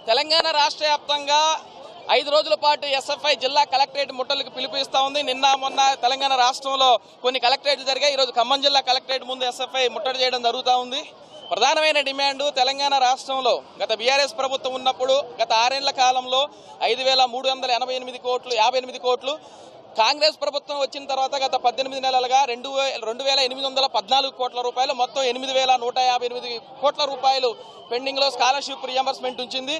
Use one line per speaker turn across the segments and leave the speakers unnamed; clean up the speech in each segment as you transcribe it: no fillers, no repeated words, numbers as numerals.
తెలంగాణ రాష్ట్ర వ్యాప్తంగా 5 రోజుల పాటు ఎస్ఎఫ్ఐ జిల్లా కలెక్టరేట్ ముట్టలకు పిలుపునిస్తా ఉంది. నిన్న మొన్న తెలంగాణ రాష్ట్రంలో కొన్ని కలెక్టరేట్లు జరిగాయి. ఈరోజు ఖమ్మం జిల్లా కలెక్టరేట్ ముందు ఎస్ఎఫ్ఐ ముట్టడి చేయడం జరుగుతూ ఉంది. ప్రధానమైన డిమాండ్ తెలంగాణ రాష్ట్రంలో గత బీఆర్ఎస్ ప్రభుత్వం ఉన్నప్పుడు గత 6 ఏళ్ల కాలంలో 5,388 కోట్లు 58 కోట్లు, కాంగ్రెస్ ప్రభుత్వం వచ్చిన తర్వాత గత 18 నెలలుగా 2,814 కోట్ల రూపాయలు, మొత్తం 8,158 కోట్ల రూపాయలు పెండింగ్ లో స్కాలర్షిప్ రియంబర్స్మెంట్ ఉంచింది.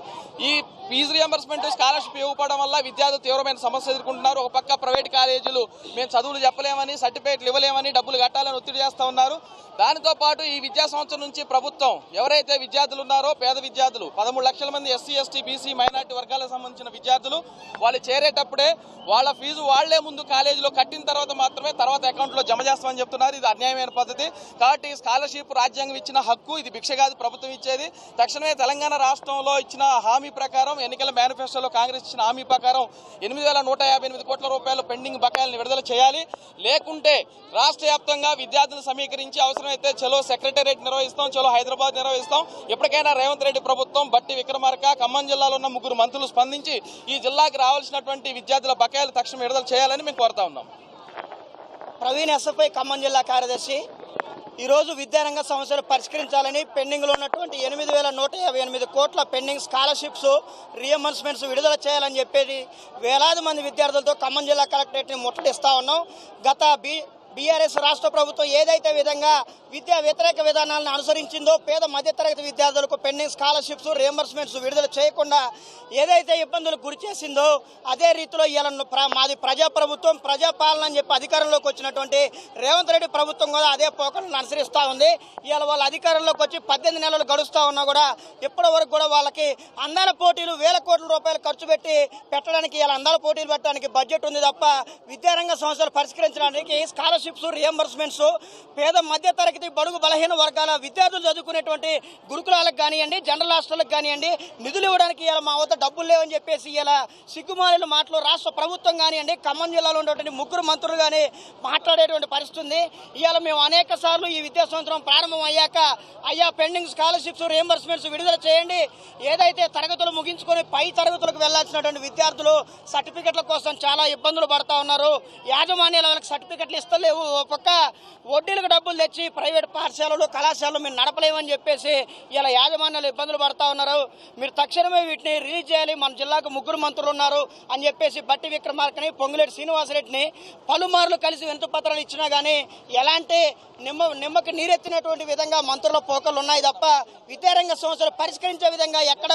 ఈ ఫీజు రియంబర్స్మెంట్ స్కాలర్షిప్ ఇవ్వకపోవడం వల్ల విద్యార్థులు తీవ్రమైన సమస్య ఎదుర్కొంటున్నారు. ఒక పక్క ప్రైవేట్ కాలేజీలు మేము చదువులు చెప్పలేమని, సర్టిఫికేట్లు ఇవ్వలేమని, డబ్బులు కట్టాలని ఒత్తిడి చేస్తూ ఉన్నారు. దానితో పాటు ఈ విద్యా సంవత్సరం నుంచి ప్రభుత్వం ఎవరైతే విద్యార్థులు ఉన్నారో పేద విద్యార్థులు 13 లక్షల మంది ఎస్సీ, ఎస్టీ, బీసీ, మైనార్టీ వర్గాలకు సంబంధించిన విద్యార్థులు వాళ్ళు చేరేటప్పుడే వాళ్ళ ఫీజు వాళ్లే ముందు కాలేజీలో కట్టిన తర్వాత మాత్రమే తర్వాత అకౌంట్లో జమ చేస్తామని చెప్తున్నారు. ఇది అన్యాయమైన పద్ధతి. కాబట్టి స్కాలర్షిప్ రాజ్యాంగం ఇచ్చిన హక్కు, ఇది భిక్ష కాదు ప్రభుత్వం ఇచ్చేది. తక్షణమే తెలంగాణ రాష్ట్రంలో ఇచ్చిన హామీ ప్రకారం, ఎన్నికల మేనిఫెస్టోలో కాంగ్రెస్ ఇచ్చిన హామీ ప్రకారం 8,158 కోట్ల రూపాయలు పెండింగ్ బకాయిలను విడుదల చేయాలి. లేకుంటే రాష్ట్ర వ్యాప్తంగా విద్యార్థులు సమీకరించి అవసరమైతే చలో సెక్రటేరియట్ నిర్వహిస్తాం, చలో హైదరాబాద్ నిర్వహిస్తాం. ఎప్పటికైనా రేవంత్ రెడ్డి ప్రభుత్వం, బట్టి విక్రమార్క, ఖమ్మం జిల్లాలో ఉన్న 3 మంత్రులు స్పందించి ఈ జిల్లాకు రావాల్సినటువంటి విద్యార్థుల బకాయిలు తక్షణం విడుదల చేయాలని మేము కోరుతా ఉన్నాం.
ప్రవీణ్, ఎస్ఎఫ్ఐ ఖమ్మం జిల్లా కార్యదర్శి. ఈరోజు విద్యారంగ సమస్యలు పరిష్కరించాలని పెండింగ్లో ఉన్నటువంటి 8,158 కోట్ల పెండింగ్ స్కాలర్షిప్స్ రియంబర్స్మెంట్స్ విడుదల చేయాలని చెప్పేది వేలాది మంది విద్యార్థులతో ఖమ్మం జిల్లా కలెక్టరేట్ని ముట్టడిస్తా ఉన్నాం. గత బీఆర్ఎస్ రాష్ట్ర ప్రభుత్వం ఏదైతే విధంగా విద్యా వ్యతిరేక విధానాలను అనుసరించిందో పేద మధ్యతరగతి విద్యార్థులకు పెండింగ్ స్కాలర్షిప్స్ రియంబర్స్మెంట్స్ విడుదల చేయకుండా ఏదైతే ఇబ్బందులకు గురి చేసిందో అదే రీతిలో ఇలా మాది ప్రజాప్రభుత్వం, ప్రజాపాలన అని చెప్పి అధికారంలోకి వచ్చినటువంటి రేవంత్ రెడ్డి ప్రభుత్వం కూడా అదే పోకలను అనుసరిస్తూ ఉంది. ఇవాళ వాళ్ళ అధికారంలోకి వచ్చి 18 నెలలు గడుస్తూ ఉన్నా కూడా ఇప్పటి వరకు కూడా వాళ్ళకి అందాల పోటీలు 1,000 కోట్ల రూపాయలు ఖర్చు పెట్టడానికి ఇలా అందాల పోటీలు పెట్టడానికి బడ్జెట్ ఉంది తప్ప విద్యారంగ సమస్యలు పరిష్కరించడానికి స్కాలర్షిప్స్ రియంబర్స్మెంట్స్ పేద మధ్యతరగతి బడుగు బలహీన వర్గాల విద్యార్థులు చదువుకునేటువంటి గురుకులాలకు కానివ్వండి, జనరల్ హాస్టల్కి కానివ్వండి నిధులు ఇవ్వడానికి ఇలా మా వద్ద డబ్బులు లేవని చెప్పేసి ఇలా సిగ్గుమాలిన మాటలు రాష్ట్ర ప్రభుత్వం కానివ్వండి, ఖమ్మం జిల్లాలో ఉన్నటువంటి 3 మంత్రులు కానీ మాట్లాడేటువంటి పరిస్థితి ఉంది. ఇవాళ మేము అనేక సార్లు ఈ విద్యా సంవత్సరం ప్రారంభం అయ్యాక అయ్యా పెండింగ్ స్కాలర్షిప్స్ రియంబర్స్మెంట్స్ విడుదల చేయండి, ఏదైతే తరగతులు ముగించుకొని పై తరగతులకు వెళ్లాల్సినటువంటి విద్యార్థులు సర్టిఫికెట్ల కోసం చాలా ఇబ్బందులు పడతా ఉన్నారు. యాజమాన్యాలు వాళ్ళకి సర్టిఫికెట్లు ఇస్తలేవు. ఒక పక్క వడ్డీలకు డబ్బులు తెచ్చి ప్రైవేట్ పాఠశాలలు, కళాశాలలు మేము నడపలేమని చెప్పేసి ఇలా యాజమాన్యాలు ఇబ్బందులు పడతా ఉన్నారు. మీరు తక్షణమే వీటిని రిలీజ్ చేయాలి. మన జిల్లాకు 3 మంత్రులు ఉన్నారు అని చెప్పేసి బట్టి విక్రమార్కని, పొంగులేటి శ్రీనివాసరెడ్డిని పలుమార్లు కలిసి వినతి పత్రాలు ఇచ్చినా కానీ ఎలాంటి నిమ్మకి నీరెత్తినటువంటి విధంగా మంత్రుల పోకలు ఉన్నాయి తప్ప విద్యారంగ సమస్యలు పరిష్కరించే విధంగా ఎక్కడ